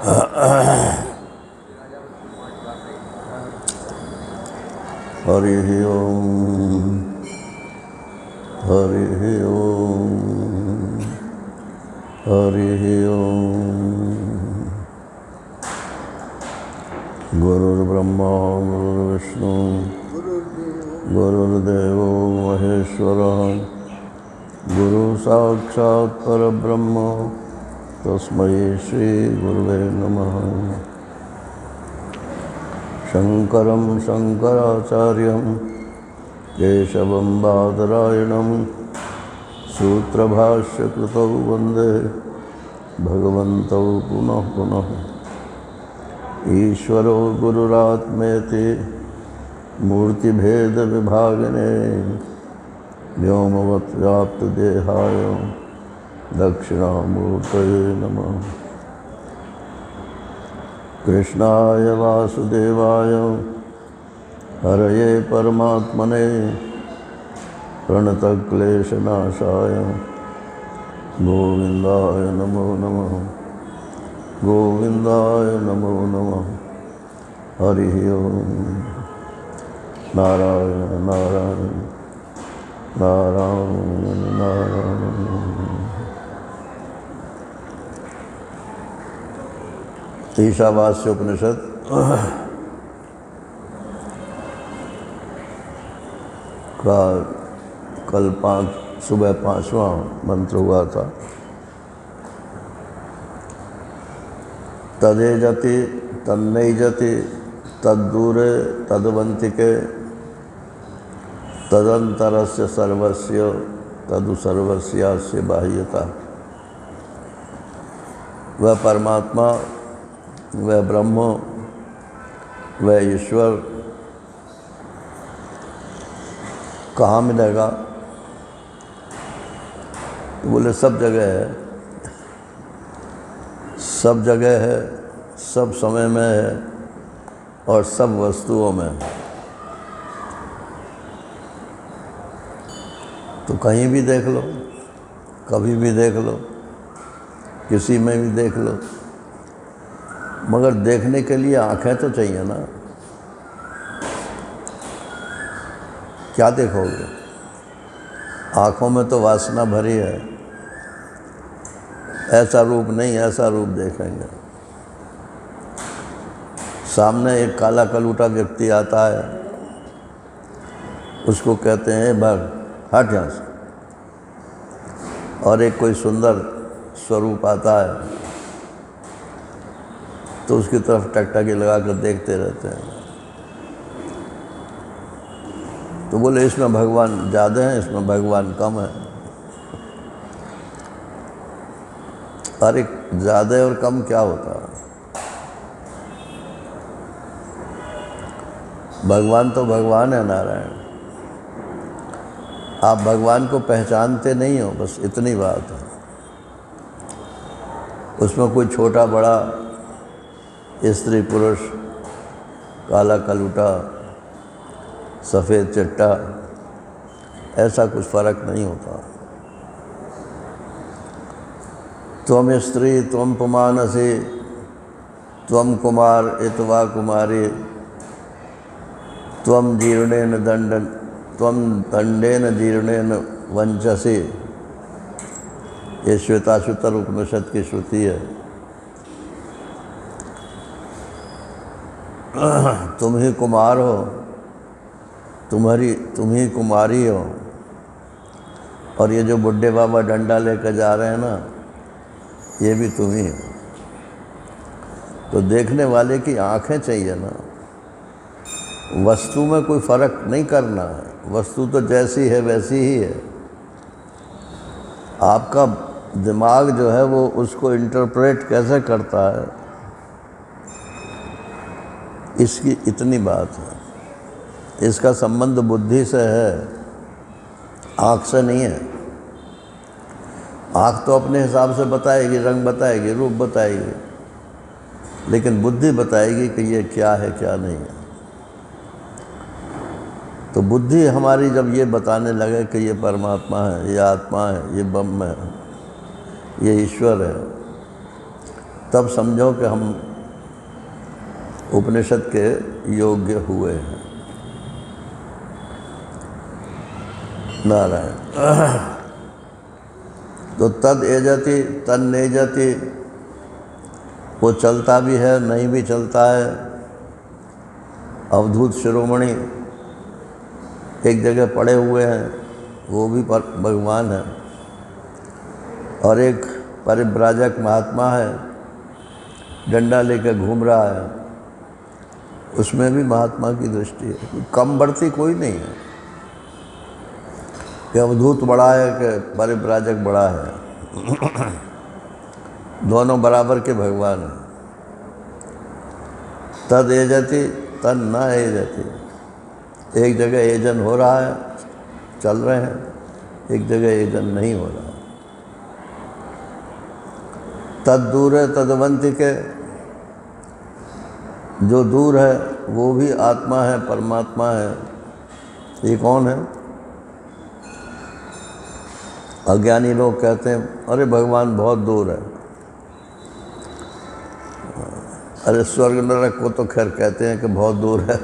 हरिः ओम हरिः ओम हरिः ओम। गुरुर्ब्रह्मा गुरुर्विष्णु गुरुर्देवो महेश्वरः गुरु साक्षात् परब्रह्म तस्मै श्री गुरुवे नमः। शंकरं शंकराचार्यं केशवं बादरायणं सूत्रभाष्यकृतौ वन्दे भगवन्तौ पुनः पुनः। ईश्वरो गुरुरात्मेति मूर्तिभेदविभागिने व्योमवद्व्याप्तदेहाय दक्षिणामूर्तये नमः। कृष्णाय वासुदेवाय हरये परमात्मने प्रणतक्लेशनाशाय गोविन्दाय नमो नमः गोविन्दाय नमो नमः। हरिः ओम। नारायण नारायण नारायण नारायण। ईशावास्योपनिषद का कल सुबह 5वां मंत्र हुआ था। तदेजति तन्नैजति तद्दूरे तद्वन्तिके तदंतरस्य सर्वस्य तदु सर्वस्यास्य बाह्यता। वह परमात्मा, वह ब्रह्म, वह ईश्वर कहाँ मिलेगा? तो बोले सब जगह है, सब जगह है, सब समय में है और सब वस्तुओं में है। तो कहीं भी देख लो, कभी भी देख लो, किसी में भी देख लो, मगर देखने के लिए आंखें तो चाहिए ना। क्या देखोगे? आँखों में तो वासना भरी है। ऐसा रूप नहीं, ऐसा रूप देखेंगे। सामने एक काला कलूटा व्यक्ति आता है, उसको कहते हैं भाग हट यहाँ से। और एक कोई सुंदर स्वरूप आता है तो उसकी तरफ टकटकी लगा कर देखते रहते हैं। तो बोले इसमें भगवान ज़्यादा है, इसमें भगवान कम है। अरे ज़्यादा और कम क्या होता है? भगवान तो भगवान है नारायण। आप भगवान को पहचानते नहीं हो, बस इतनी बात है। उसमें कोई छोटा बड़ा, स्त्री पुरुष, काला कलूटा, सफ़ेद चिट्टा, ऐसा कुछ फर्क नहीं होता। त्वम स्त्री त्वम पुमानसी त्वम कुमार इतवा कुमारी त्वम जीर्णेन दंडन त्वम दंडेन जीर्णेन वंचसी। ये श्वेताश्वतर उपनिषद की श्रुति है। तुम ही कुमार हो, तुम ही कुमारी हो, और ये जो बुढ़े बाबा डंडा लेकर जा रहे हैं ना, ये भी तुम ही हो। तो देखने वाले की आंखें चाहिए ना। वस्तु में कोई फर्क नहीं करना है, वस्तु तो जैसी है वैसी ही है। आपका दिमाग जो है वो उसको इंटरप्रेट कैसे करता है, इसकी इतनी बात है। इसका संबंध बुद्धि से है, आँख से नहीं है। आँख तो अपने हिसाब से बताएगी, रंग बताएगी, रूप बताएगी, लेकिन बुद्धि बताएगी कि ये क्या है क्या नहीं है। तो बुद्धि हमारी जब ये बताने लगे कि ये परमात्मा है, ये आत्मा है, ये ब्रह्म है, ये ईश्वर है, तब समझो कि हम उपनिषद के योग्य हुए हैं। नारायण। तो तद एजति तद नेजति, वो चलता भी है नहीं भी चलता है। अवधूत शिरोमणि एक जगह पड़े हुए हैं, वो भी भगवान है। और एक परिव्राजक महात्मा है, डंडा लेकर घूम रहा है, उसमें भी महात्मा की दृष्टि है। कम बढ़ती कोई नहीं है कि अवधूत बड़ा है कि परिव्राजक बड़ा है। दोनों बराबर के भगवान हैं। तद एजति तद न एजति। एक जगह एजन हो रहा है, चल रहे हैं, एक जगह एजन नहीं हो रहा। तद दूर है तदवंति के, जो दूर है वो भी आत्मा है, परमात्मा है। ये कौन है? अज्ञानी लोग कहते हैं अरे भगवान बहुत दूर है। अरे स्वर्ग नरक को तो खैर कहते हैं कि बहुत दूर है,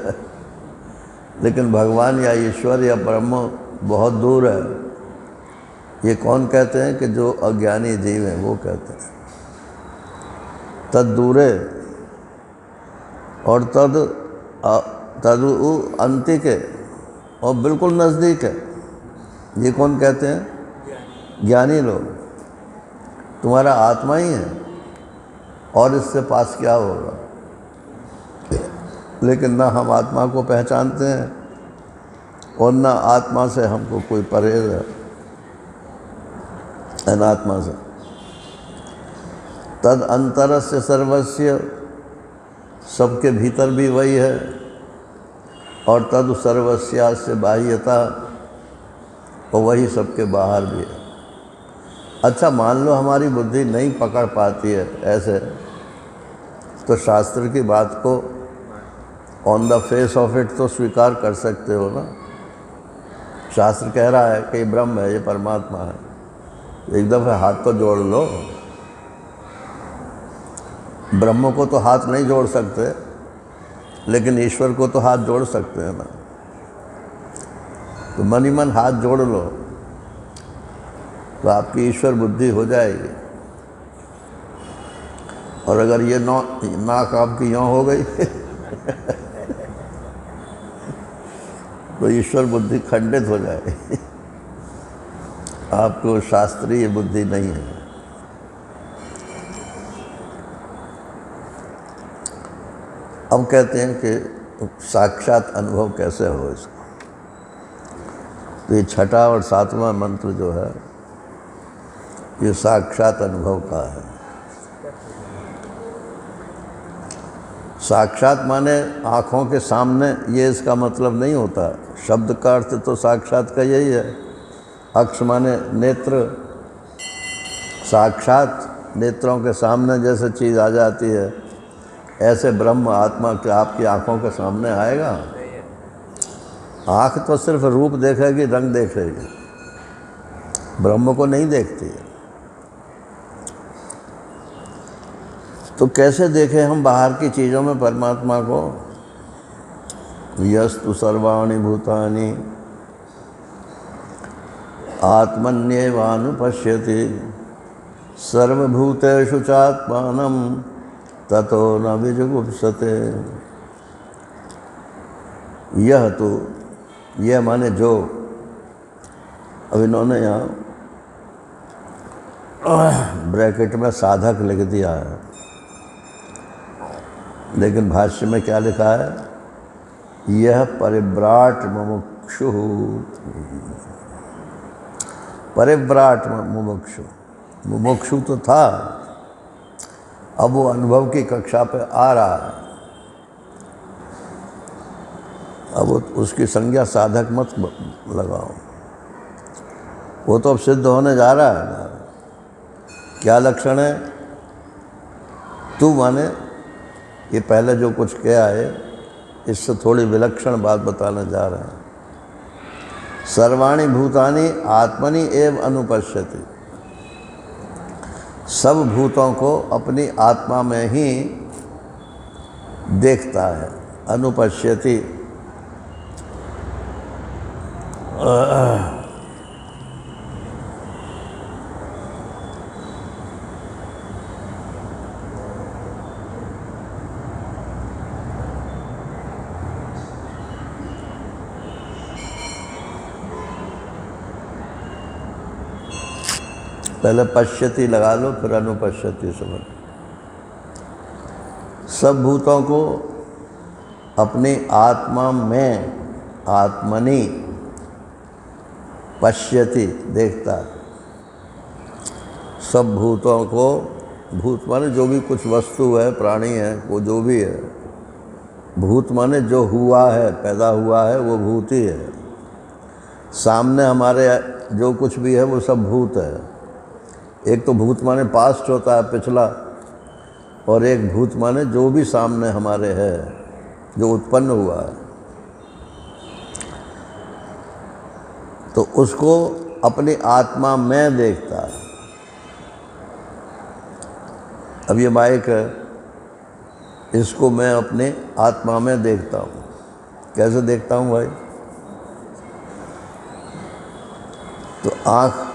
लेकिन भगवान या ईश्वर या ब्रह्म बहुत दूर है, ये कौन कहते हैं? कि जो अज्ञानी जीव हैं वो कहते हैं। तद दूरे और तदु अंतिके, और बिल्कुल नज़दीक है, ये कौन कहते हैं? ज्ञानी लोग। तुम्हारा आत्मा ही है और इससे पास क्या होगा? लेकिन ना हम आत्मा को पहचानते हैं और ना आत्मा से हमको कोई परहेज है, अनात्मा से। तद अंतरस्य सर्वस्य, सबके भीतर भी वही है। और तद सर्वस्यास्य बाह्यता, और वही सबके बाहर भी है। अच्छा, मान लो हमारी बुद्धि नहीं पकड़ पाती है ऐसे, तो शास्त्र की बात को on the face of it तो स्वीकार कर सकते हो ना। शास्त्र कह रहा है कि ये ब्रह्म है, ये परमात्मा है। एक दफ़े हाथ तो जोड़ लो। ब्रह्म को तो हाथ नहीं जोड़ सकते, लेकिन ईश्वर को तो हाथ जोड़ सकते हैं ना। तो मन ही मन हाथ जोड़ लो तो आपकी ईश्वर बुद्धि हो जाएगी। और अगर ये नाक आपकी यों हो गई तो ईश्वर बुद्धि खंडित हो जाएगी। आपको शास्त्रीय बुद्धि नहीं है। अब कहते हैं कि साक्षात अनुभव कैसे हो इसका। तो ये छठा और सातवां मंत्र जो है, ये साक्षात अनुभव का है। साक्षात माने आँखों के सामने, ये इसका मतलब नहीं होता। शब्द का अर्थ तो साक्षात का यही है। अक्ष माने नेत्र, साक्षात नेत्रों के सामने जैसे चीज़ आ जाती है, ऐसे ब्रह्म आत्मा के आपकी आँखों के सामने आएगा। आँख तो सिर्फ रूप देखेगी, रंग देखेगी, ब्रह्म को नहीं देखती है। तो कैसे देखें हम बाहर की चीज़ों में परमात्मा को? यस्तु सर्वाणि भूतानि आत्मन्येवानुपश्यति सर्वभूतेषु चात्मानं ततो न विजुगुप्सते। यह तो, यह माने जो, अब इन्होंने यहाँ ब्रैकेट में साधक लिख दिया है, लेकिन भाष्य में क्या लिखा है? यह परिव्राट मुमुक्षु। परिव्राट मुमुक्षु, मुमुक्षु तो था, अब वो अनुभव की कक्षा पे आ रहा है। अब उसकी संज्ञा साधक मत लगाओ, वो तो अब सिद्ध होने जा रहा है। क्या लक्षण है? तू माने ये पहले जो कुछ किया है, इससे थोड़ी विलक्षण बात बताने जा रहे हैं। सर्वाणि भूतानि आत्मनि एव अनुपश्यति। सब भूतों को अपनी आत्मा में ही देखता है। अनुपश्यति। पहले पश्यति लगा लो, फिर अनुपश्यति समझ। सब भूतों को अपनी आत्मा में, आत्मनि पश्यति, देखता है। सब भूतों को, भूत माने जो भी कुछ वस्तु है, प्राणी है, वो जो भी है। भूत माने जो हुआ है, पैदा हुआ है, वो भूत ही है। सामने हमारे जो कुछ भी है वो सब भूत है। एक तो भूत माने पास्ट होता है, पिछला, और एक भूत माने जो भी सामने हमारे है, जो उत्पन्न हुआ है, तो उसको अपनी आत्मा में देखता है। अब ये माइक है, इसको मैं अपने आत्मा में देखता हूँ। कैसे देखता हूँ भाई? तो आँख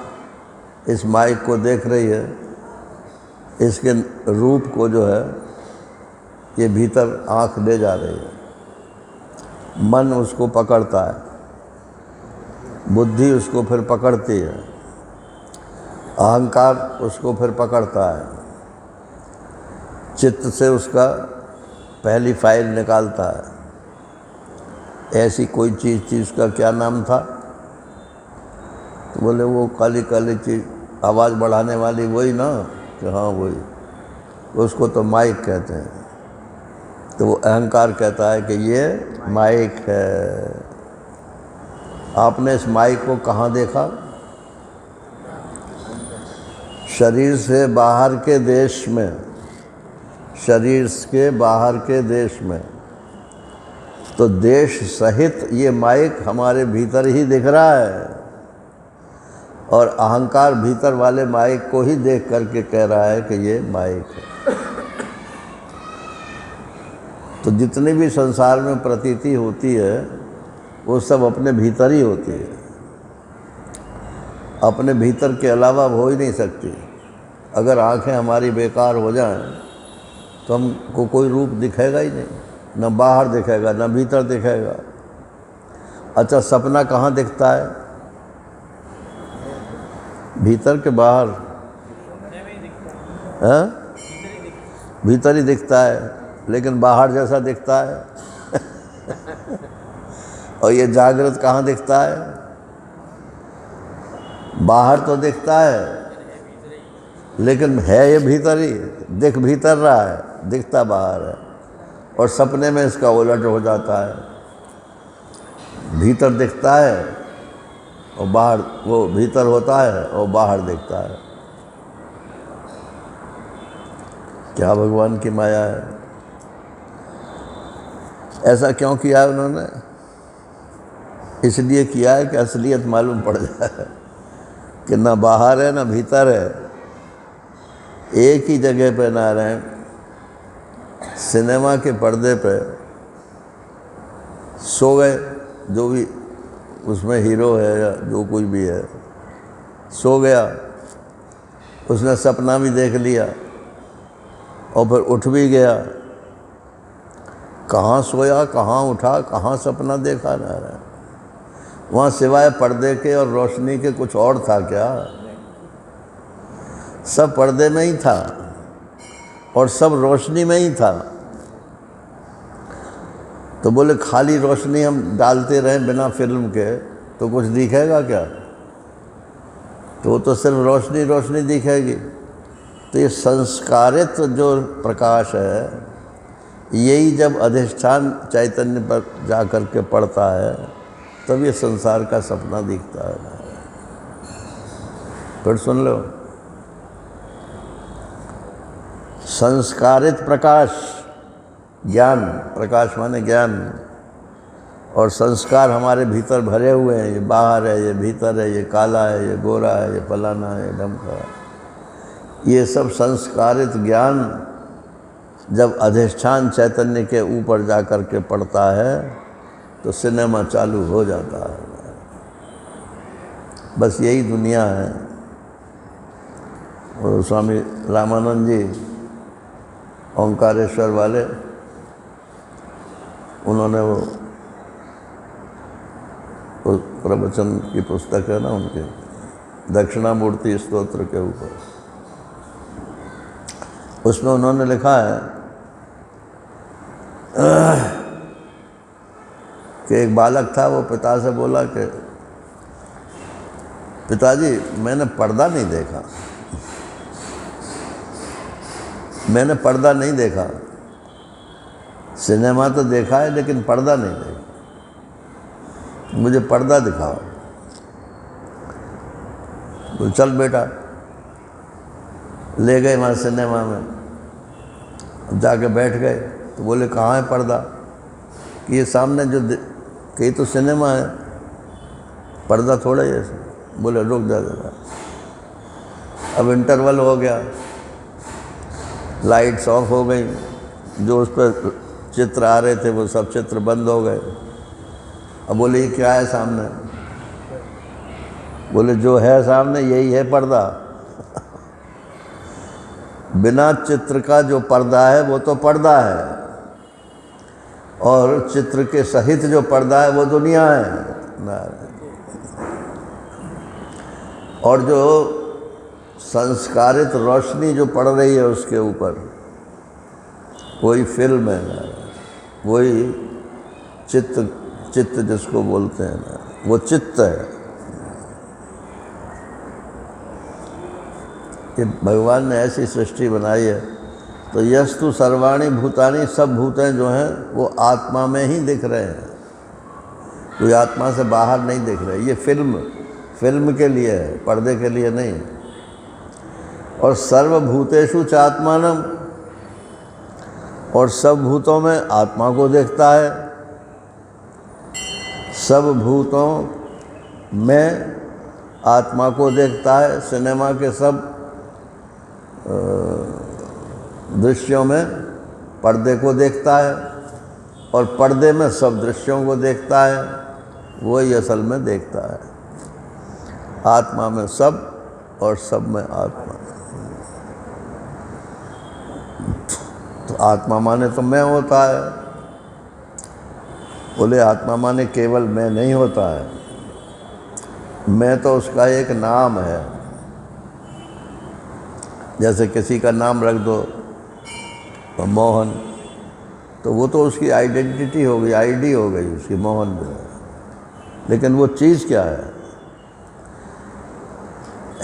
इस माइक को देख रही है, इसके रूप को जो है ये भीतर आँख ले जा रही है। मन उसको पकड़ता है, बुद्धि उसको फिर पकड़ती है, अहंकार उसको फिर पकड़ता है, चित्त से उसका पहली फाइल निकालता है। ऐसी कोई चीज़ थी, उसका क्या नाम था? तो बोले वो काली काली चीज़, आवाज़ बढ़ाने वाली, वही ना? कि हाँ वही। उसको तो माइक कहते हैं। तो वो अहंकार कहता है कि ये माइक है। आपने इस माइक को कहाँ देखा? शरीर से बाहर के देश में, शरीर के बाहर के देश में। तो देश सहित ये माइक हमारे भीतर ही दिख रहा है, और अहंकार भीतर वाले माइक को ही देख करके कह रहा है कि ये माइक है। तो जितनी भी संसार में प्रतीति होती है वो सब अपने भीतर ही होती है, अपने भीतर के अलावा हो ही नहीं सकती। अगर आंखें हमारी बेकार हो जाएं तो हमको कोई रूप दिखेगा ही नहीं, न बाहर दिखेगा न भीतर दिखेगा। अच्छा, सपना कहाँ दिखता है? भीतर के बाहर? हाँ, भीतर ही दिखता है, लेकिन बाहर जैसा दिखता है। और ये जागृत कहाँ दिखता है? बाहर तो दिखता है, लेकिन है ये भीतर ही, दिख भीतर रहा है, दिखता बाहर है। और सपने में इसका उलट हो जाता है, भीतर दिखता है और बाहर, वो भीतर होता है और बाहर दिखता है। क्या भगवान की माया है! ऐसा क्यों किया है उन्होंने? इसलिए किया है कि असलियत मालूम पड़ जाए कि ना बाहर है ना भीतर है, एक ही जगह पे ना रहें। सिनेमा के पर्दे पे सो गए, जो भी उसमें हीरो है या जो कुछ भी है, सो गया, उसने सपना भी देख लिया और फिर उठ भी गया। कहाँ सोया, कहाँ उठा, कहाँ सपना देखा ना रहा। वहाँ सिवाय पर्दे के और रोशनी के कुछ और था क्या? सब पर्दे में ही था और सब रोशनी में ही था। तो बोले खाली रोशनी हम डालते रहें बिना फिल्म के तो कुछ दिखेगा क्या? तो वो तो सिर्फ रोशनी रोशनी दिखेगी। तो ये संस्कारित जो प्रकाश है, यही जब अधिष्ठान चैतन्य पर जा कर के पड़ता है तब ये संसार का सपना दिखता है। फिर सुन लो, संस्कारित प्रकाश, ज्ञान, प्रकाश माने ज्ञान, और संस्कार हमारे भीतर भरे हुए हैं। ये बाहर है, ये भीतर है, ये काला है, ये गोरा है, ये फलाना है, ये ढमका है। ये सब संस्कारित ज्ञान जब अधिष्ठान चैतन्य के ऊपर जा कर के पड़ता है तो सिनेमा चालू हो जाता है। बस यही दुनिया है। और स्वामी रामानंद जी ओंकारेश्वर वाले, उन्होंने वो प्रवचन की पुस्तक है ना उनके, दक्षिणामूर्ति स्तोत्र के ऊपर, उसमें उन्होंने लिखा है कि एक बालक था, वो पिता से बोला कि पिताजी मैंने पर्दा नहीं देखा, मैंने पर्दा नहीं देखा, सिनेमा तो देखा है लेकिन पर्दा नहीं देखा, मुझे पर्दा दिखाओ। तो चल बेटा, ले गए वहाँ सिनेमा में, जाके बैठ गए तो बोले कहाँ है पर्दा, कि ये सामने जो कहीं तो सिनेमा है, पर्दा थोड़ा ही ऐसे। बोले रुक जा जरा। अब इंटरवल हो गया, लाइट्स ऑफ हो गई, जो उस पर चित्र आ रहे थे वो सब चित्र बंद हो गए। अब बोले ये क्या है सामने, बोले जो है सामने यही है पर्दा। बिना चित्र का जो पर्दा है वो तो पर्दा है, और चित्र के सहित जो पर्दा है वो दुनिया है। और जो संस्कारित रोशनी जो पड़ रही है उसके ऊपर, वही फिल्म है, वही चित्त जिसको बोलते हैं ना, वो चित्त है। कि भगवान ने ऐसी सृष्टि बनाई है। तो यस्तु सर्वाणी भूतानि, सब भूतें जो हैं वो आत्मा में ही दिख रहे हैं, कोई आत्मा से बाहर नहीं दिख रहे। ये फिल्म के लिए है, पर्दे के लिए नहीं। और सर्वभूतेषु च आत्मानम, और सब भूतों में आत्मा को देखता है। सब भूतों में आत्मा को देखता है। सिनेमा के सब दृश्यों में पर्दे को देखता है, और पर्दे में सब दृश्यों को देखता है, वही असल में देखता है। आत्मा में सब और सब में आत्मा। तो आत्मा माने तो मैं होता है, बोले आत्मा माने केवल मैं नहीं होता है, मैं तो उसका एक नाम है। जैसे किसी का नाम रख दो तो मोहन, तो वो तो उसकी आइडेंटिटी हो गई, आईडी हो गई उसकी, मोहन जो है। लेकिन वो चीज़ क्या है?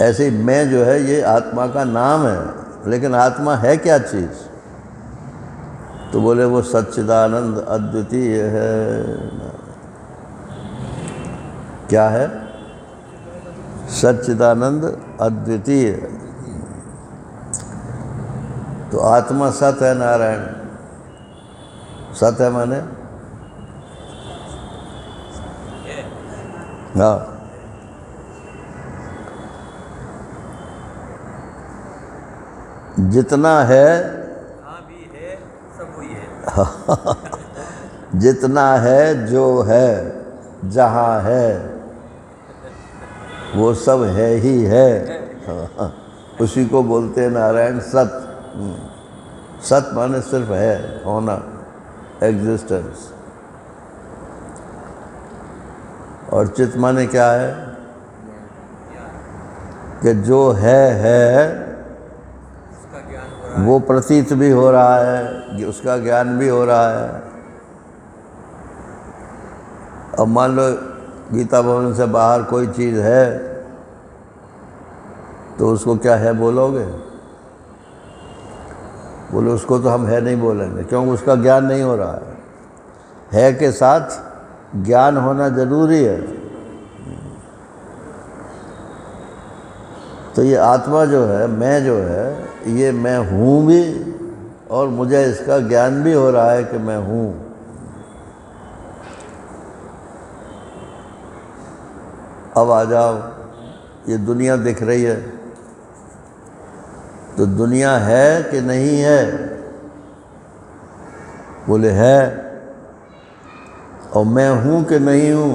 ऐसे ही मैं जो है ये आत्मा का नाम है, लेकिन आत्मा है क्या चीज़? तो बोले वो सच्चिदानंद अद्वितीय है। क्या है? सच्चिदानंद अद्वितीय। तो आत्मा सत है, नारायण सत है माने हाँ, जितना है भी है, सब वही है। जितना है, जो है, जहाँ है, वो सब है ही है। उसी को बोलते हैं नारायण सत। सत माने सिर्फ है, होना, एग्जिस्टेंस। और चित माने क्या है? कि जो है वो प्रतीत भी हो रहा है, उसका ज्ञान भी हो रहा है। अब मान लो गीता भवन से बाहर कोई चीज़ है, तो उसको क्या है बोलोगे? बोलो उसको तो हम है नहीं बोलेंगे, क्योंकि उसका ज्ञान नहीं हो रहा है के साथ ज्ञान होना जरूरी है। तो ये आत्मा जो है, मैं जो है, ये मैं हूँ भी, और मुझे इसका ज्ञान भी हो रहा है कि मैं हूँ। अब आ जाओ, ये दुनिया दिख रही है, तो दुनिया है कि नहीं है? बोले है। और मैं हूँ कि नहीं हूँ?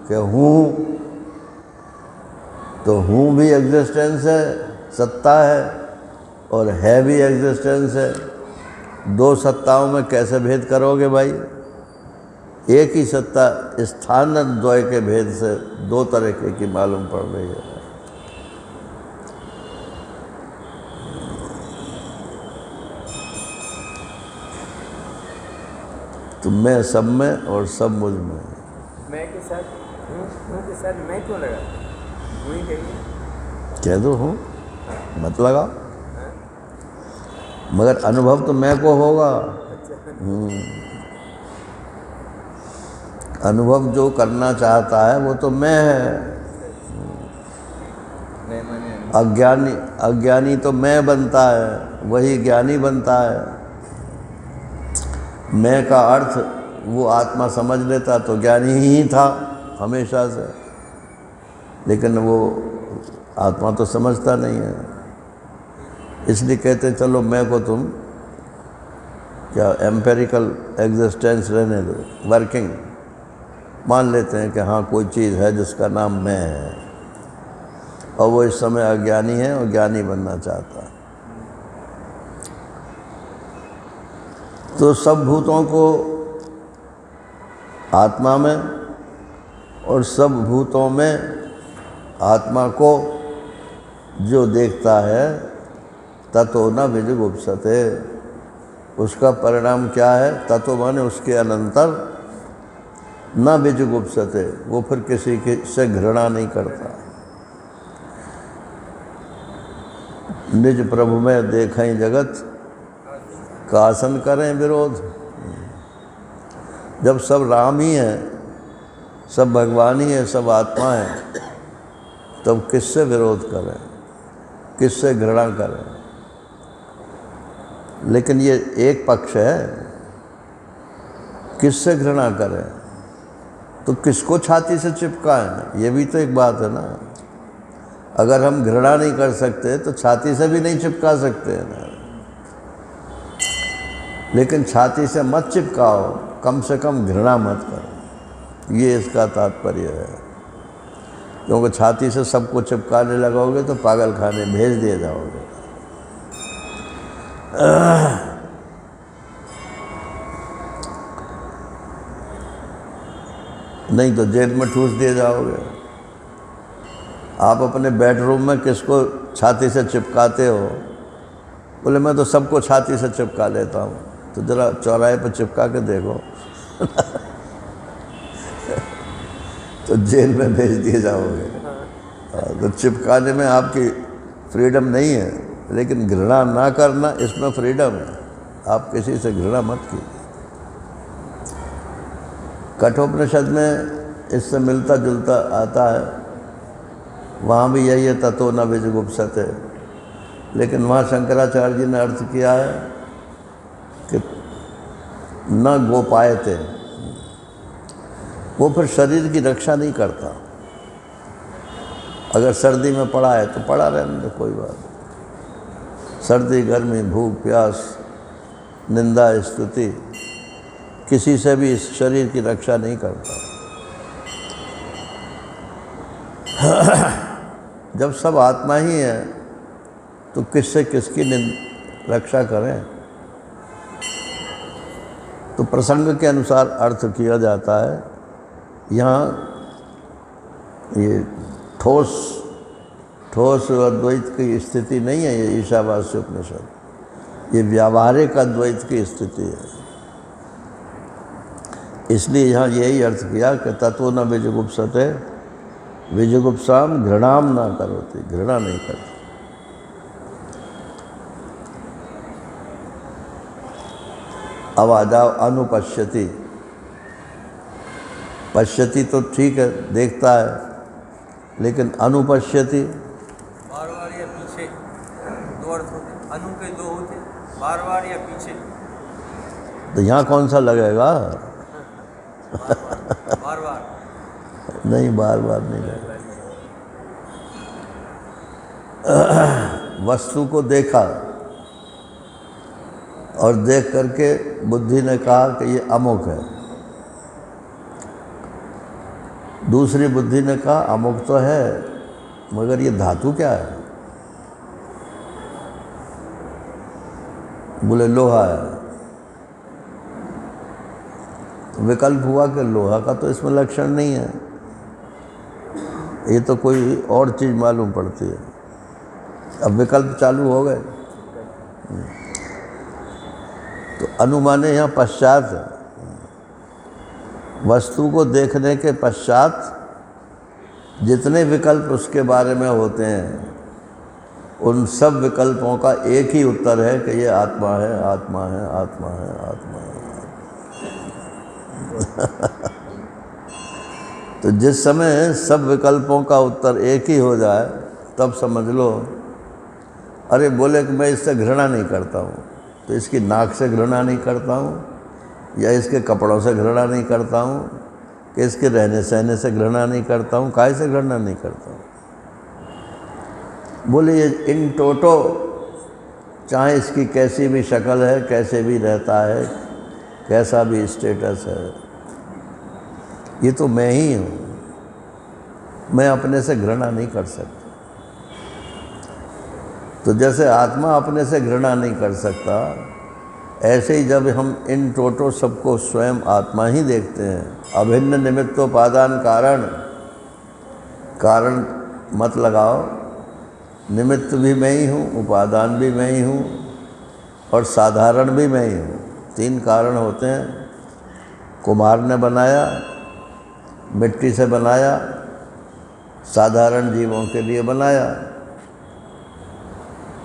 कि हूँ। तो हूँ भी एग्जिस्टेंस है, सत्ता है, और है भी एग्जिस्टेंस है। दो सत्ताओं में कैसे भेद करोगे भाई? एक ही सत्ता स्थान द्वय के भेद से दो तरीके की मालूम पड़ रही है। तो मैं सब में और सब मुझ में। मैं के साथ हूँ के साथ मैं क्यों लगा? वही कहिए। कह दो हूँ, मत लगाओ, मगर अनुभव तो मैं को होगा। अनुभव जो करना चाहता है वो तो मैं है। मैं माने अज्ञानी तो मैं बनता है, वही ज्ञानी बनता है। मैं का अर्थ वो आत्मा समझ लेता तो ज्ञानी ही था हमेशा से, लेकिन वो आत्मा तो समझता नहीं है। इसलिए कहते चलो मैं को तुम क्या एम्पेरिकल एग्जिस्टेंस रहने दो, वर्किंग मान लेते हैं कि हाँ कोई चीज़ है जिसका नाम मैं है, और वो इस समय अज्ञानी है और ज्ञानी बनना चाहता है। तो सब भूतों को आत्मा में और सब भूतों में आत्मा को जो देखता है ततो न विजुगुप्सते, उसका परिणाम क्या है? ततो माने उसके अनंतर न विजुगुप्सते, वो फिर किसी के से घृणा नहीं करता। निज प्रभु में देखें जगत कासन करें विरोध। जब सब राम ही हैं, सब भगवान ही है, सब आत्मा है, तब किससे विरोध करें, किससे घृणा करें? लेकिन ये एक पक्ष है, किससे घृणा करें? तो किसको छाती से चिपकाएं? ये भी तो एक बात है ना। अगर हम घृणा नहीं कर सकते तो छाती से भी नहीं चिपका सकते हैं ना। लेकिन छाती से मत चिपकाओ, कम से कम घृणा मत करो, ये इसका तात्पर्य है। क्योंकि छाती से सबको चिपकाने लगोगे तो पागल खाने भेज दिए जाओगे। नहीं तो जेल में ठूस दिए जाओगे। आप अपने बेडरूम में किसको छाती से चिपकाते हो? बोले मैं तो सबको छाती से चिपका लेता हूँ। तो जरा चौराहे पर चिपका के देखो तो जेल में भेज दिए जाओगे। तो चिपकाने में आपकी फ्रीडम नहीं है, लेकिन घृणा ना करना इसमें फ्रीडम है। आप किसी से घृणा मत कीजिए। कठोपनिषद में इससे मिलता जुलता आता है, वहाँ भी यही है ततो न विजुगुप्सते, लेकिन वहाँ शंकराचार्य जी ने अर्थ किया है कि न गोपायते, वो फिर शरीर की रक्षा नहीं करता। अगर सर्दी में पड़ा है तो पड़ा रहने दो, कोई बात नहीं। सर्दी गर्मी भूख प्यास निंदा स्तुति किसी से भी इस शरीर की रक्षा नहीं करता। जब सब आत्मा ही है तो किससे किसकी रक्षा करें? तो प्रसंग के अनुसार अर्थ किया जाता है। यहाँ ये ठोस अद्वैत की स्थिति नहीं है, ये ईशावास्य उपनिषद, ये व्यावहारिक अद्वैत की स्थिति है। इसलिए यहाँ यही अर्थ किया कि तत्व न विजुगुप्सते, विजुगुप्साम घृणाम ना करोति, घृणा नहीं करती। अब आ जाओ अनुपश्यति। पश्यति तो ठीक है, देखता है, लेकिन अनुपश्यति बार बार या पीछे, दो अर्थ होते, अनु के दो होते, बार बार या पीछे। तो यहाँ कौन सा लगेगा? बार बार नहीं, बार बार नहीं लगेगा। वस्तु को देखा और देख करके बुद्धि ने कहा कि ये अमुक है। दूसरी बुद्धि ने कहा अमुक तो है, मगर ये धातु क्या है? बोले लोहा है। विकल्प हुआ कि लोहा का तो इसमें लक्षण नहीं है, ये तो कोई और चीज़ मालूम पड़ती है। अब विकल्प चालू हो गए। तो अनुमाने यहाँ पश्चात है। वस्तु को देखने के पश्चात जितने विकल्प उसके बारे में होते हैं, उन सब विकल्पों का एक ही उत्तर है कि ये आत्मा है, आत्मा है, आत्मा है, आत्मा है। तो जिस समय सब विकल्पों का उत्तर एक ही हो जाए, तब समझ लो, अरे बोले कि मैं इससे घृणा नहीं करता हूँ, तो इसकी नाक से घृणा नहीं करता हूँ, या इसके कपड़ों से घृणा नहीं करता हूँ, कि इसके रहने सहने से घृणा नहीं करता हूँ, काहे से घृणा नहीं करता हूँ? बोले ये इन टोटो, चाहे इसकी कैसी भी शक्ल है, कैसे भी रहता है, कैसा भी स्टेटस है, ये तो मैं ही हूँ, मैं अपने से घृणा नहीं कर सकता। तो जैसे आत्मा अपने से घृणा नहीं कर सकता, ऐसे ही जब हम इन टोटो सबको स्वयं आत्मा ही देखते हैं, अभिन्न निमित्तोपादान कारण, कारण मत लगाओ, निमित्त भी मैं ही हूँ, उपादान भी मैं ही हूँ, और साधारण भी मैं ही हूँ। तीन कारण होते हैं। कुम्हार ने बनाया, मिट्टी से बनाया, साधारण जीवों के लिए बनाया,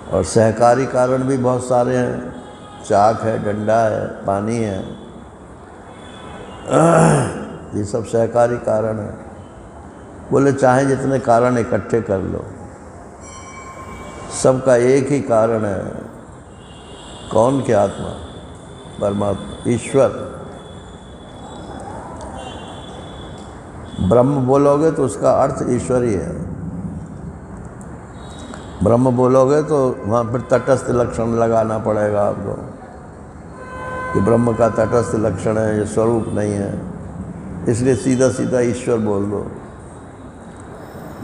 और सहकारी कारण भी बहुत सारे हैं। चाक है, डंडा है, पानी है, ये सब सहकारी कारण है। बोले चाहे जितने कारण इकट्ठे कर लो, सबका एक ही कारण है। कौन? क्या? आत्मा, परमात्मा, ईश्वर। ब्रह्म बोलोगे तो उसका अर्थ ईश्वर ही है। ब्रह्म बोलोगे तो वहाँ फिर तटस्थ लक्षण लगाना पड़ेगा आपको, कि ब्रह्म का तटस्थ लक्षण है, ये स्वरूप नहीं है, इसलिए सीधा सीधा ईश्वर बोल दो।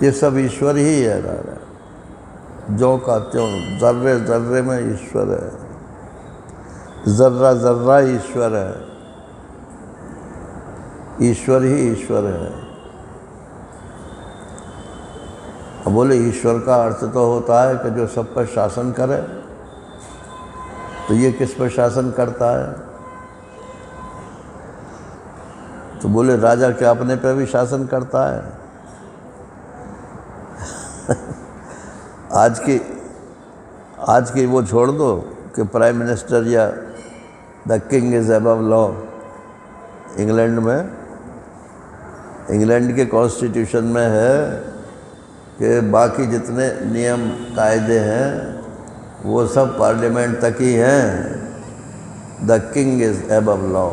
ये सब ईश्वर ही है दादा, जो का त्यों, जर्रे जर्रे में ईश्वर है, जर्रा जर्रा ईश्वर है, ईश्वर ही ईश्वर है। अब बोले ईश्वर का अर्थ तो होता है कि जो सब पर शासन करे, तो ये किस पर शासन करता है? तो बोले राजा क्या अपने पे भी शासन करता है? आज की वो छोड़ दो कि प्राइम मिनिस्टर या the king is above law. England के कॉन्स्टिट्यूशन में है कि बाकी जितने नियम कायदे हैं वो सब पार्लियामेंट तक ही हैं। The king is above law.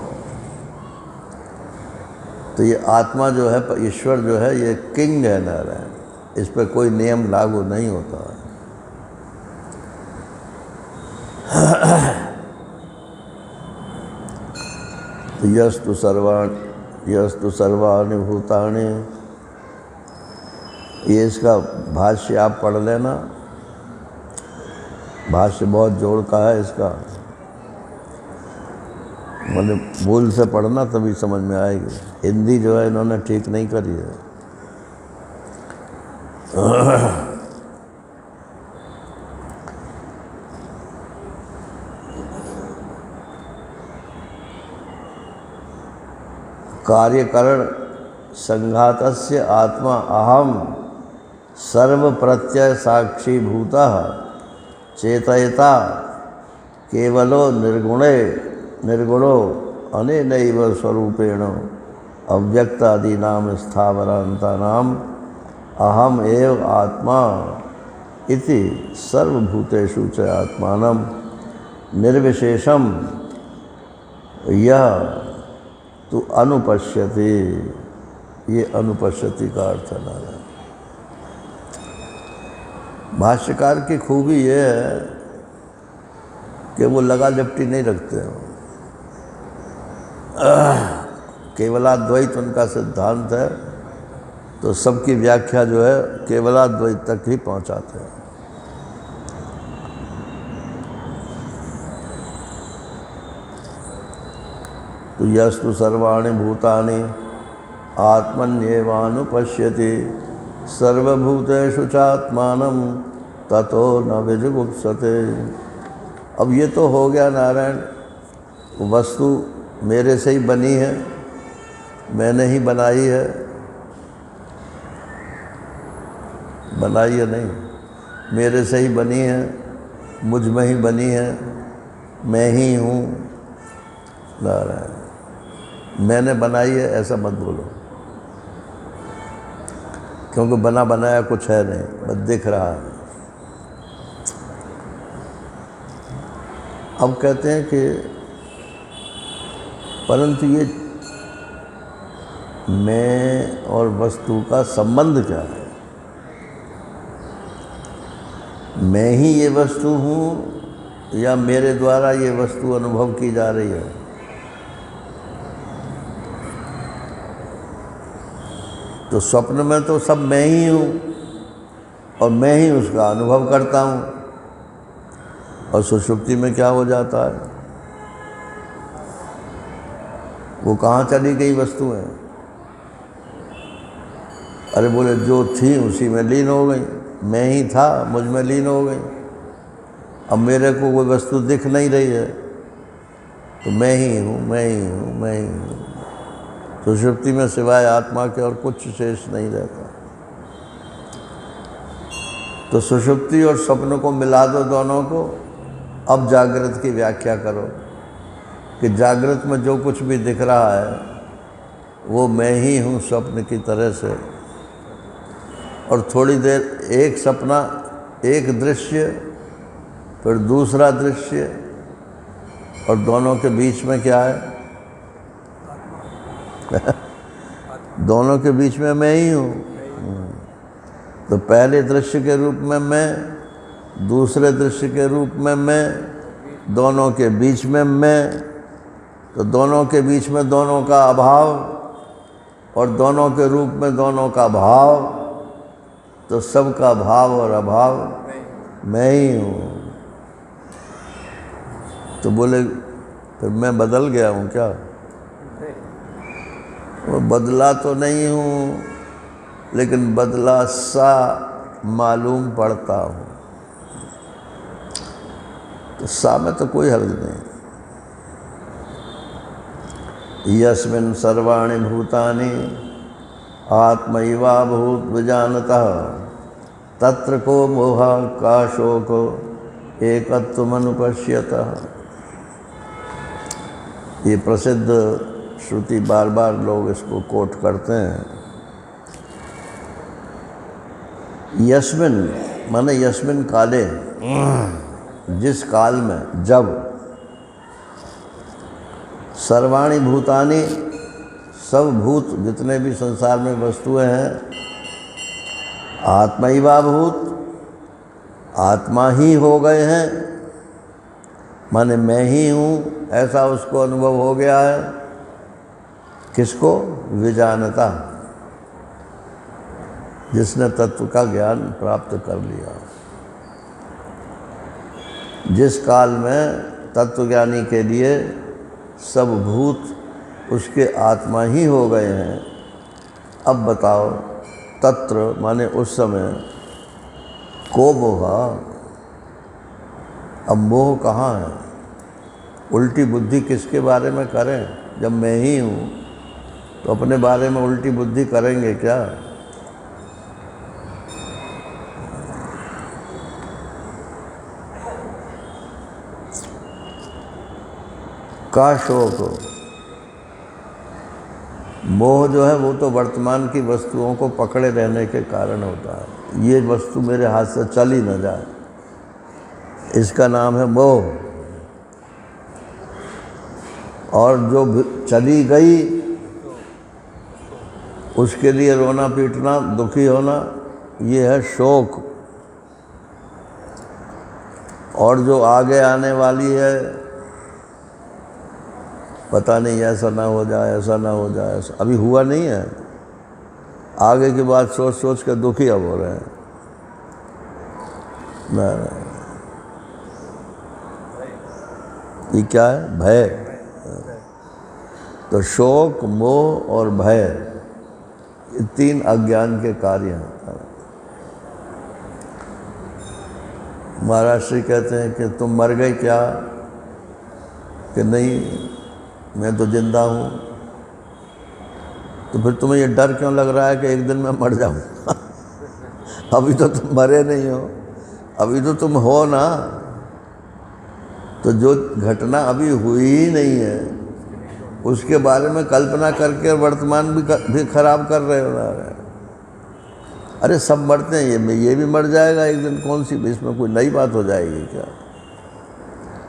तो ये आत्मा जो है, ईश्वर जो है, ये किंग है नारायण, इस पर कोई नियम लागू नहीं होता है। तो यस्तु सर्वाणि भूतानि, ये इसका भाष्य आप पढ़ लेना। भाष्य बहुत जोड़ का है इसका, मतलब भूल से पढ़ना तभी समझ में आएगी। हिंदी जो है इन्होंने ठीक नहीं करी है। कार्यकरण संघातस्य आत्मा अहम सर्व प्रत्यय साक्षी भूतः चेतयता केवलो निर्गुणो अनेनैव स्वरूपेण अव्यक्तादीनां स्थावरान्तानाम् अहम एव आत्मा इति सर्वभूतेषु च आत्मानं निर्विशेषम यह तु अनुपश्यति। ये अनुपश्यति का अर्थ है नारायण। भाष्यकार की खूबी ये है कि वो लगा लिपटी नहीं रखते हैं। केवलाद्वैत उनका सिद्धांत है, तो सबकी व्याख्या जो है केवलाद्वैत तक ही पहुंचाते हैं। तो यस्तु सर्वाणि भूतानि आत्मन्येवानुपश्यति सर्वभूतेषु चात्मानं ततो न विजुगुप्सते। अब ये तो हो गया नारायण, वस्तु मेरे से ही बनी है, मैंने ही बनाई है, बनाई है नहीं, मेरे से ही बनी है, मुझ में ही बनी है, मैं ही हूँ। नारायण, मैंने बनाई है ऐसा मत बोलो, क्योंकि बना बनाया कुछ है नहीं, बस दिख रहा है। अब कहते हैं कि परंतु ये मैं और वस्तु का संबंध क्या है? मैं ही ये वस्तु हूँ या मेरे द्वारा ये वस्तु अनुभव की जा रही है? तो स्वप्न में तो सब मैं ही हूँ और मैं ही उसका अनुभव करता हूँ, और सुषुप्ति में क्या हो जाता है? वो कहाँ चली गई वस्तु है? अरे बोले जो थी उसी में लीन हो गई, मैं ही था मुझ में लीन हो गई। अब मेरे को कोई वस्तु दिख नहीं रही है, तो मैं ही हूँ, मैं ही हूँ, मैं ही हूँ। सुषुप्ति में सिवाय आत्मा के और कुछ शेष नहीं रहता। तो सुषुप्ति और स्वप्न को मिला दो दोनों को। अब जागृत की व्याख्या करो कि जागृत में जो कुछ भी दिख रहा है वो मैं ही हूँ स्वप्न की तरह से। और थोड़ी देर एक सपना, एक दृश्य, फिर दूसरा दृश्य, और दोनों के बीच में क्या है? दोनों के बीच में मैं ही हूँ। तो पहले दृश्य के रूप में मैं, दूसरे दृश्य के रूप में मैं, दोनों के बीच में मैं। तो दोनों के बीच में दोनों का अभाव और दोनों के रूप में दोनों का भाव, तो सबका भाव और अभाव मैं ही हूँ। तो बोले फिर मैं बदल गया हूँ क्या? वो बदला तो नहीं हूँ, लेकिन बदला सा मालूम पड़ता हूँ। तो सा में तो कोई हर्ज नहीं। यस्मिन् सर्वाणि भूतानि आत्मैवाभूत विजानतः तत्र को मोह का शोक एकत्वमनुपश्यतः। ये प्रसिद्ध श्रुति बार बार लोग इसको कोट करते हैं। यस्मिन माने यस्मिन काले, जिस काल में, जब सर्वाणि भूतानि, सब भूत जितने भी संसार में वस्तुएं हैं, आत्मैवाभूत, आत्मा ही हो गए हैं, माने मैं ही हूँ ऐसा उसको अनुभव हो गया है। किसको? विजानता, जिसने तत्व का ज्ञान प्राप्त कर लिया। जिस काल में तत्वज्ञानी के लिए सब भूत उसके आत्मा ही हो गए हैं, अब बताओ तत्र माने उस समय, को मोह, अब मोह कहाँ है? उल्टी बुद्धि किसके बारे में करें? जब मैं ही हूँ तो अपने बारे में उल्टी बुद्धि करेंगे क्या? का शोक, मोह जो है वो तो वर्तमान की वस्तुओं को पकड़े रहने के कारण होता है। ये वस्तु मेरे हाथ से चली न जाए, इसका नाम है मोह। और जो चली गई उसके लिए रोना पीटना, दुखी होना, ये है शोक। और जो आगे आने वाली है, पता नहीं ऐसा ना हो जाए, ऐसा ना हो जाए, ऐसा अभी हुआ नहीं है। आगे की बात सोच सोच कर दुखी अब हो रहे हैं ना। ये क्या है? भय। तो शोक, मोह और भय, ये तीन अज्ञान के कार्य हैं। महाराज श्री कहते हैं कि तुम मर गए क्या? कि नहीं, मैं तो जिंदा हूँ। तो फिर तुम्हें ये डर क्यों लग रहा है कि एक दिन मैं मर जाऊँ? अभी तो तुम मरे नहीं हो, अभी तो तुम हो ना। तो जो घटना अभी हुई ही नहीं है, उसके बारे में कल्पना करके वर्तमान भी खराब कर रहे हो। अरे सब मरते हैं, ये भी मर जाएगा एक दिन, कौन सी इसमें कोई नई बात हो जाएगी क्या?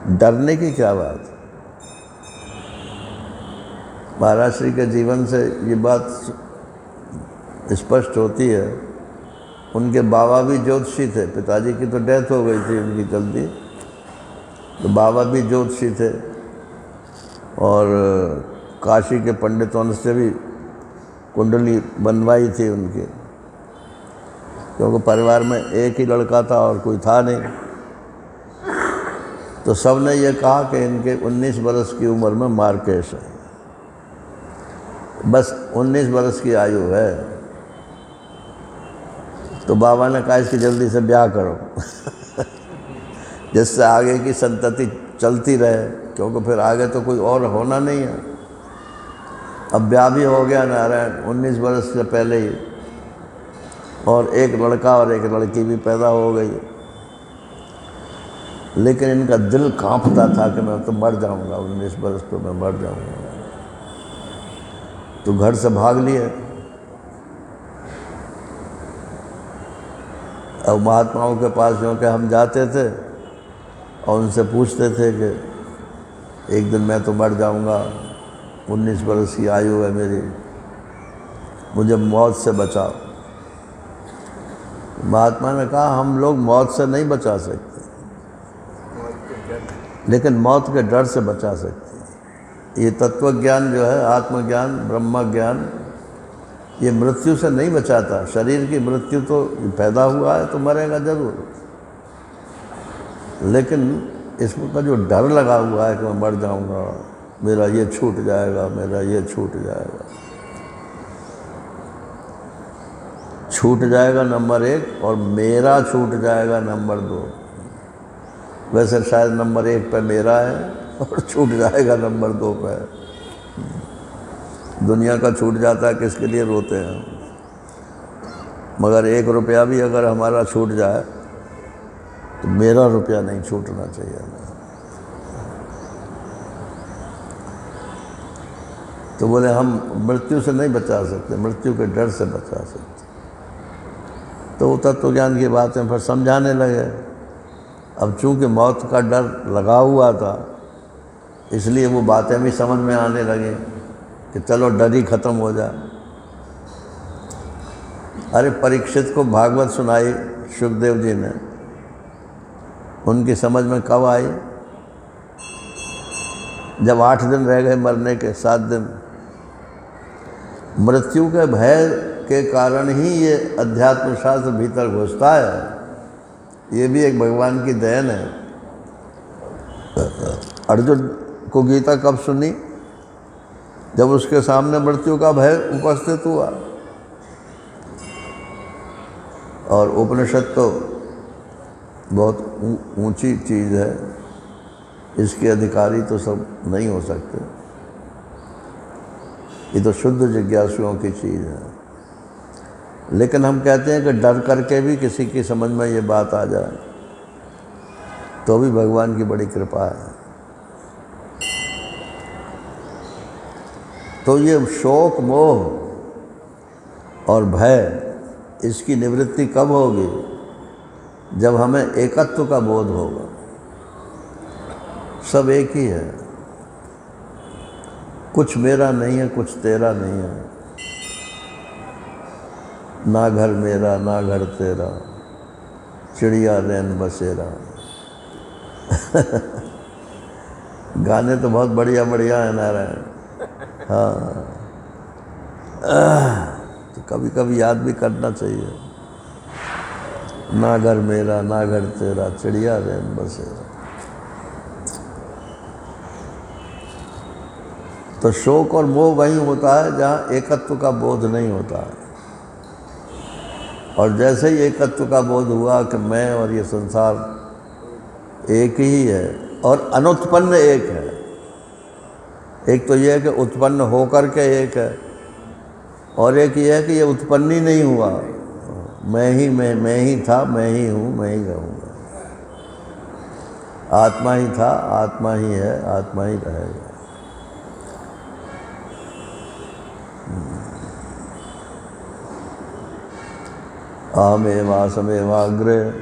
डरने की क्या बात? महाराज श्री के जीवन से ये बात स्पष्ट होती है। उनके बाबा भी ज्योतिषी थे, पिताजी की तो डेथ हो गई थी उनकी जल्दी, तो बाबा भी ज्योतिषी थे और काशी के पंडितों से भी कुंडली बनवाई थी उनकी, क्योंकि परिवार में एक ही लड़का था और कोई था नहीं। तो सब ने ये कहा कि इनके 19 बरस की उम्र में मार्केश है, बस 19 बरस की आयु है। तो बाबा ने कहा इसकी जल्दी से ब्याह करो जिससे आगे की संतति चलती रहे, क्योंकि फिर आगे तो कोई और होना नहीं है। अब ब्याह भी हो गया नारायण 19 बरस से पहले ही, और एक लड़का और एक लड़की भी पैदा हो गई। लेकिन इनका दिल कांपता था कि मैं तो मर जाऊंगा, 19 बरस पे मैं मर जाऊंगा। तो घर से भाग लिए। अब महात्माओं के पास जो कि हम जाते थे और उनसे पूछते थे कि एक दिन मैं तो मर जाऊंगा, 19 बरस की आयु है मेरी, मुझे मौत से बचाओ। महात्मा ने कहा हम लोग मौत से नहीं बचा सकते, लेकिन मौत के डर से बचा सकते हैं। ये तत्व ज्ञान जो है, आत्मज्ञान, ब्रह्म ज्ञान, ये मृत्यु से नहीं बचाता। शरीर की मृत्यु तो पैदा हुआ है तो मरेगा जरूर, लेकिन इसका जो डर लगा हुआ है कि मैं मर जाऊंगा, मेरा ये छूट जाएगा, मेरा ये छूट जाएगा, छूट जाएगा नंबर 1, और मेरा छूट जाएगा नंबर 2। वैसे शायद नंबर 1 पे मेरा है और छूट जाएगा नंबर 2 पे। दुनिया का छूट जाता है, किसके लिए रोते हैं? मगर 1 रुपया भी अगर हमारा छूट जाए तो मेरा रुपया नहीं छूटना चाहिए। तो बोले हम मृत्यु से नहीं बचा सकते, मृत्यु के डर से बचा सकते। तो वो तत्व ज्ञान की बातें फिर समझाने लगे। अब चूंकि मौत का डर लगा हुआ था, इसलिए वो बातें भी समझ में आने लगी कि चलो डर ही खत्म हो जाए। अरे परीक्षित को भागवत सुनाई सुखदेव जी ने, उनकी समझ में कब आई? जब 8 दिन रह गए मरने के, 7 दिन। मृत्यु के भय के कारण ही ये अध्यात्म शास्त्र भीतर घुसता है। ये भी एक भगवान की देन है। अर्जुन को गीता कब सुनी? जब उसके सामने मृत्यु का भय उपस्थित हुआ। और उपनिषद तो बहुत ऊंची चीज़ है, इसके अधिकारी तो सब नहीं हो सकते। ये तो शुद्ध जिज्ञासुओं की चीज़ है। लेकिन हम कहते हैं कि डर करके भी किसी की समझ में ये बात आ जाए तो भी भगवान की बड़ी कृपा है। तो ये शोक, मोह और भय, इसकी निवृत्ति कब होगी? जब हमें एकत्व का बोध होगा। सब एक ही है, कुछ मेरा नहीं है, कुछ तेरा नहीं है। ना घर मेरा, ना घर तेरा, चिड़िया रैन बसेरा। गाने तो बहुत बढ़िया बढ़िया है नारायण। हाँ, तो कभी कभी याद भी करना चाहिए। ना घर मेरा ना घर तेरा, चिड़िया रैन बसेरा। तो शोक और मोह वहीं होता है जहाँ एकत्व का बोध नहीं होता है। और जैसे ही एकत्व का बोध हुआ कि मैं और ये संसार एक ही है और अनुत्पन्न एक है। एक तो ये है कि उत्पन्न होकर के एक है, और एक ये है कि ये उत्पन्न ही नहीं हुआ। मैं ही था, मैं ही हूँ, मैं ही रहूँगा। आत्मा ही था, आत्मा ही है, आत्मा ही रहेगा। अहमेवासमेवाग्रे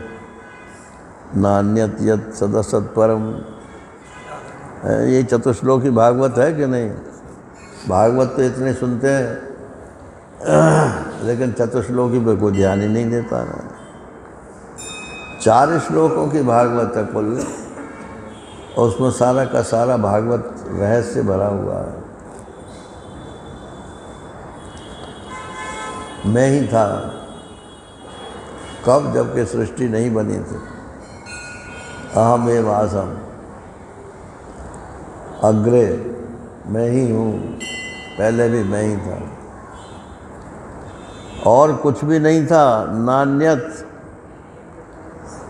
नान्यत यत् सदसत् परम। ये चतुश्लोकी भागवत है कि नहीं? भागवत तो इतने सुनते हैं लेकिन चतुश्लोकी पे कोई ध्यान ही नहीं देता ना। 4 श्लोकों की भागवत है कुल, और उसमें सारा का सारा भागवत रहस्य भरा हुआ है। मैं ही था। कब? जबकि सृष्टि नहीं बनी थी। अहमेव आसम, अग्रे मैं ही हूँ, पहले भी मैं ही था, और कुछ भी नहीं था। नान्यत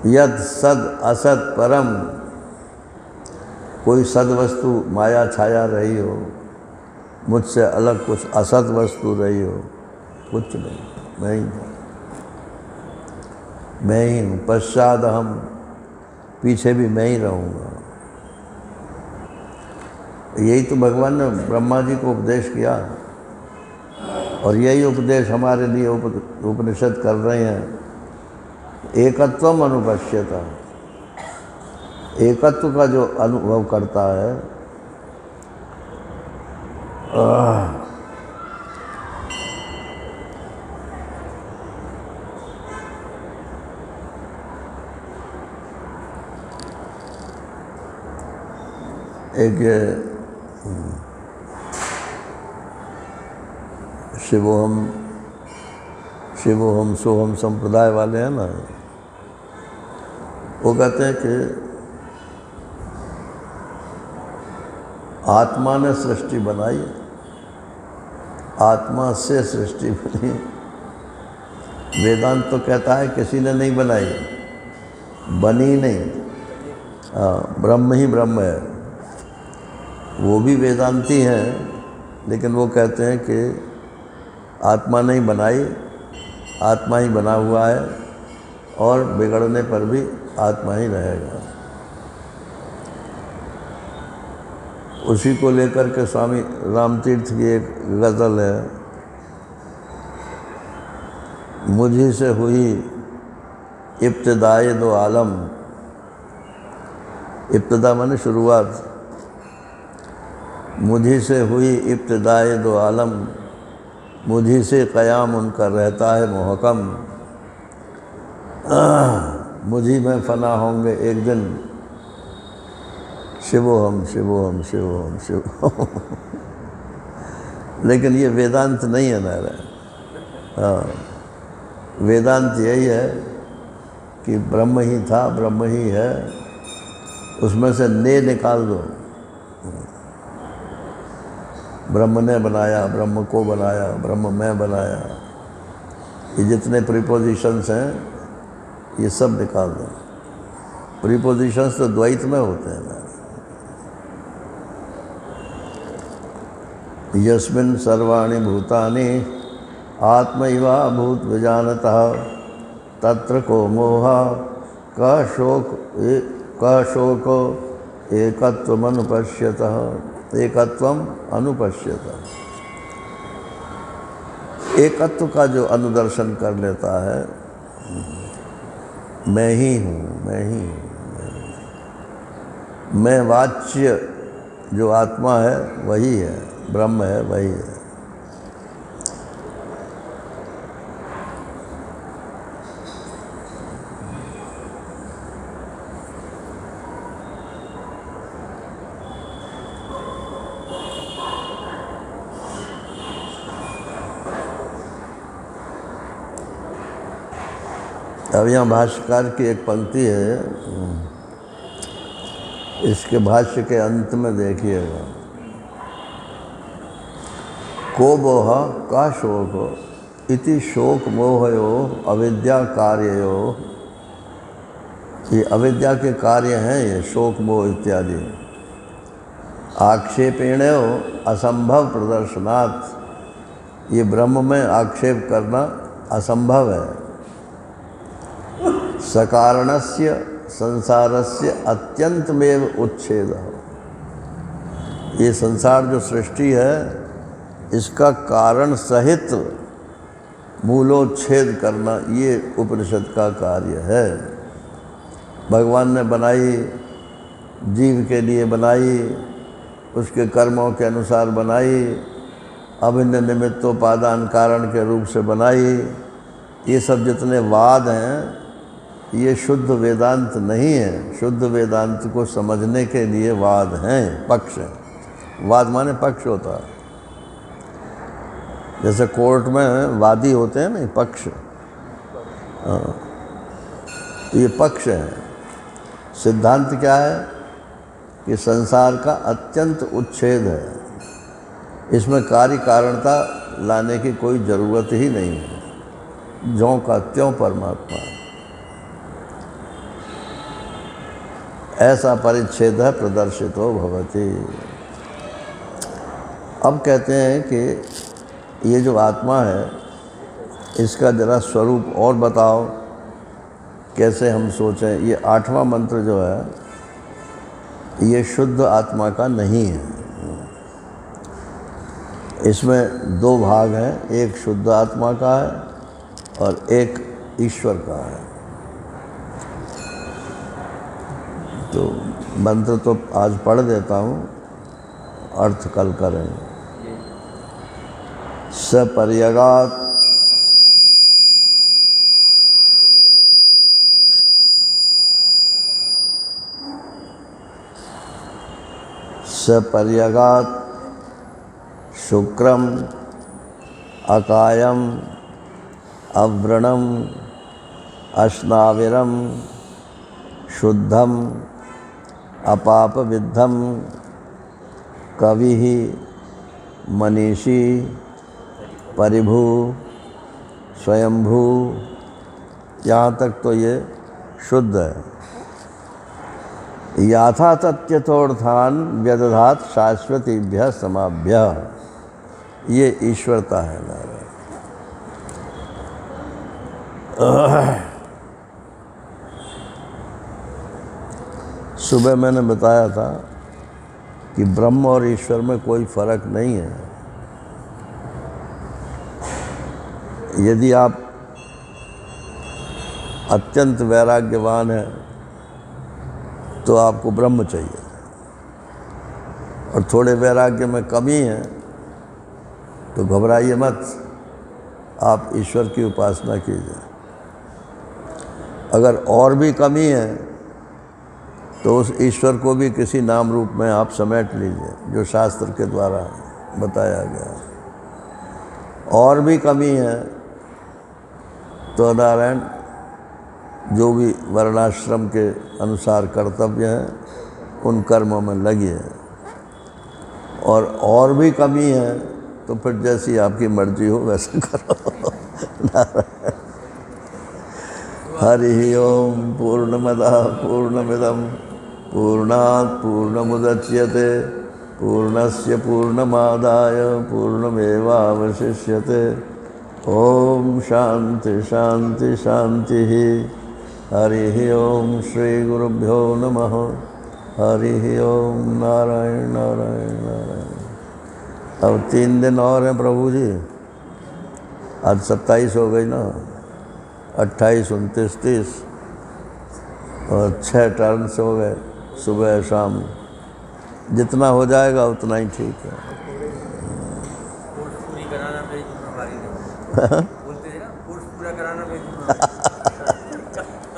यद सद असत परम, कोई सद वस्तु माया छाया रही हो, मुझसे अलग कुछ असत वस्तु रही हो, कुछ नहीं, मैं ही था, मैं ही हूँ। पश्चात हम, पीछे भी मैं ही रहूँगा। यही तो भगवान ने ब्रह्मा जी को उपदेश किया, और यही उपदेश हमारे लिए उपनिषद कर रहे हैं। एकत्वम अनुपश्यता, एकत्व का जो अनुभव करता है, एक शिवोहम सोहम संप्रदाय वाले हैं ना, वो कहते हैं कि आत्मा ने सृष्टि बनाई, आत्मा से सृष्टि बनी। वेदांत तो कहता है किसी ने नहीं बनाई, बनी नहीं, ब्रह्म ही ब्रह्म है। वो भी वेदांती हैं, लेकिन वो कहते हैं कि आत्मा नहीं बनाई, आत्मा ही बना हुआ है, और बिगड़ने पर भी आत्मा ही रहेगा। उसी को लेकर के स्वामी रामतीर्थ की एक गज़ल है, मुझी से हुई इब्तिदाए दो आलम। इब्तिदा माने शुरुआत। मुझी से हुई इब्तिदाए दो आलम, मुझी से क़याम उनका रहता है मुहकम। मुझी में फ़ना होंगे एक दिन, शिवोहम शिवोहम शिवोहम शिवोहम। लेकिन ये वेदांत नहीं है नारायण। हाँ, वेदांत यही है कि ब्रह्म ही था, ब्रह्म ही है, उसमें से ने निकाल दो। ब्रह्म ने बनाया, ब्रह्म को बनाया, ब्रह्म में बनाया, ये जितने प्रीपोजिशंस हैं ये सब निकाल दो। प्रीपोजिशंस तो द्वैत में होते हैं ना। यस्मिन् सर्वाणि भूतानि आत्मैवा भूत विजानतः तत्र को मोहा क शोको एकत्वमनुपश्यतः। एकत्वम अनुपश्यतः, एकत्व का जो अनुदर्शन कर लेता है, मैं ही हूँ, मैं ही हूँ, मैं वाच्य जो आत्मा है वही है, ब्रह्म है वही है। अब यहाँ भाष्यकार की एक पंक्ति है, इसके भाष्य के अंत में देखिएगा, को मोह का शोक इति शोक मोहयो अविद्या कार्ययो। ये अविद्या के कार्य हैं ये शोक मोह इत्यादि। आक्षेपेण असंभव प्रदर्शनात्, ये ब्रह्म में आक्षेप करना असंभव है। सकारणस्य संसारस्य अत्यंतमेव उच्छेद, ये संसार जो सृष्टि है इसका कारण सहित मूलोच्छेद करना, ये उपनिषद का कार्य है। भगवान ने बनाई, जीव के लिए बनाई, उसके कर्मों के अनुसार बनाई, अभिन्न निमित्तोपादान कारण के रूप से बनाई। ये सब जितने वाद हैं ये शुद्ध वेदांत नहीं है। शुद्ध वेदांत को समझने के लिए वाद हैं, पक्ष हैं। वाद माने पक्ष होता है, जैसे कोर्ट में वादी होते हैं ना, पक्ष। तो ये पक्ष है। सिद्धांत क्या है कि संसार का अत्यंत उच्छेद है, इसमें कार्य कारणता लाने की कोई ज़रूरत ही नहीं है। ज्यों का त्यों परमात्मा, ऐसा परिच्छेद है प्रदर्शितो भवति। अब कहते हैं कि ये जो आत्मा है इसका जरा स्वरूप और बताओ, कैसे हम सोचें। ये 8वां मंत्र जो है ये शुद्ध आत्मा का नहीं है। इसमें 2 भाग हैं, एक शुद्ध आत्मा का है और एक ईश्वर का है। तो मंत्र तो आज पढ़ देता हूँ, अर्थ कल करेंगे। सपर्यगात सपर्यगात शुक्रम अकायम अव्रणम अश्नाविरम शुद्धम अपाप विद्धम कवि मनीषी परिभू स्वयंभू, यहाँ तक तो ये शुद्ध है। याथा तथ्यथोर्थान व्यदधात शाश्वतीभ्य समाभ्य, ये ईश्वरता है नारायण। सुबह मैंने बताया था कि ब्रह्म और ईश्वर में कोई फर्क नहीं है। यदि आप अत्यंत वैराग्यवान हैं तो आपको ब्रह्म चाहिए, और थोड़े वैराग्य में कमी है तो घबराइए मत, आप ईश्वर की उपासना कीजिए। अगर और भी कमी है तो उस ईश्वर को भी किसी नाम रूप में आप समेट लीजिए, जो शास्त्र के द्वारा बताया गया। और भी कमी है तो नारायण जो भी वर्णाश्रम के अनुसार कर्तव्य हैं उन कर्मों में लगिए, और भी कमी है तो फिर जैसी आपकी मर्जी हो वैसे करो। हरि ओम पूर्णमदः पूर्णमिदं पूर्णात् पूर्णमुदच्यते पूर्णस्य पूर्णमादाय पूर्णमेवावशिष्यते। ओम शांति शांति शांति। हरि ओम श्री गुरुभ्यो नमः। हरि ओम नारायण नारायण नारायण। अब 3 दिन और हैं प्रभु जी, आज 27 हो गई ना, 28, 29, 30 और 6 टर्न्स हो गए, सुबह शाम। जितना हो जाएगा उतना ही ठीक है। पूरी कराना मेरी जिम्मेदारी नहीं।